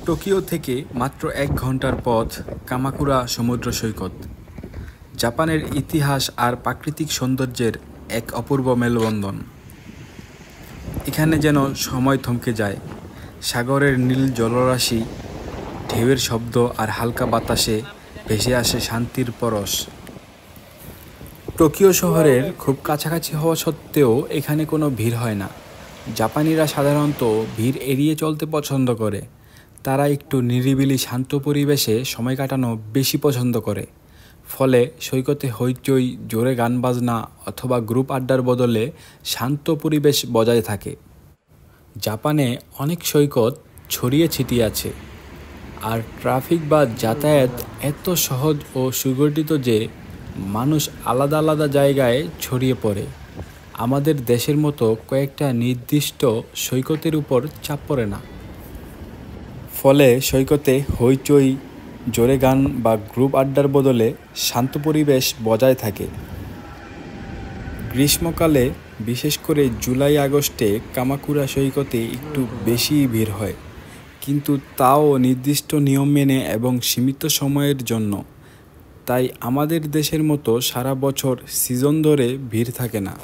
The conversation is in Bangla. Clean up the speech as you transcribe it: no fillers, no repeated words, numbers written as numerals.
টোকিও থেকে মাত্র ১ ঘন্টার পথ কামাকুরা সমুদ্র সৈকত। জাপানের ইতিহাস আর প্রাকৃতিক সৌন্দর্যের এক অপূর্ব মেলবন্ধন। এখানে যেন সময় থমকে যায়। সাগরের নীল জলরাশি, ঢেউয়ের শব্দ আর হালকা বাতাসে ভেসে আসে শান্তির পরশ। টোকিও শহরের খুব কাছাকাছি হওয়া সত্ত্বেও এখানে কোনো ভিড় হয় না। জাপানিরা সাধারণত ভিড় এড়িয়ে চলতে পছন্দ করে। তারা একটু নিরিবিলি শান্ত পরিবেশে সময় কাটানো বেশি পছন্দ করে। ফলে সৈকতে হইচই, জোরে গান বাজনা অথবা গ্রুপ আড্ডার বদলে শান্ত পরিবেশ বজায় থাকে। জাপানে অনেক সৈকত ছড়িয়ে ছিটিয়ে আছে, আর ট্রাফিক বা যাতায়াত এত সহজ ও সুগঠিত যে মানুষ আলাদা আলাদা জায়গায় ছড়িয়ে পড়ে। আমাদের দেশের মতো কয়েকটা নির্দিষ্ট সৈকতের উপর চাপ পড়ে না। ফলে সৈকতে হইচই, জোরে গান বা গ্রুপ আড্ডার বদলে শান্ত পরিবেশ বজায় থাকে। গ্রীষ্মকালে, বিশেষ করে জুলাই আগস্টে কামাকুরা সৈকতে একটু বেশি ভিড় হয়, কিন্তু তাও নির্দিষ্ট নিয়ম মেনে এবং সীমিত সময়ের জন্য। তাই আমাদের দেশের মতো সারা বছর সিজন ধরে ভিড় থাকে না।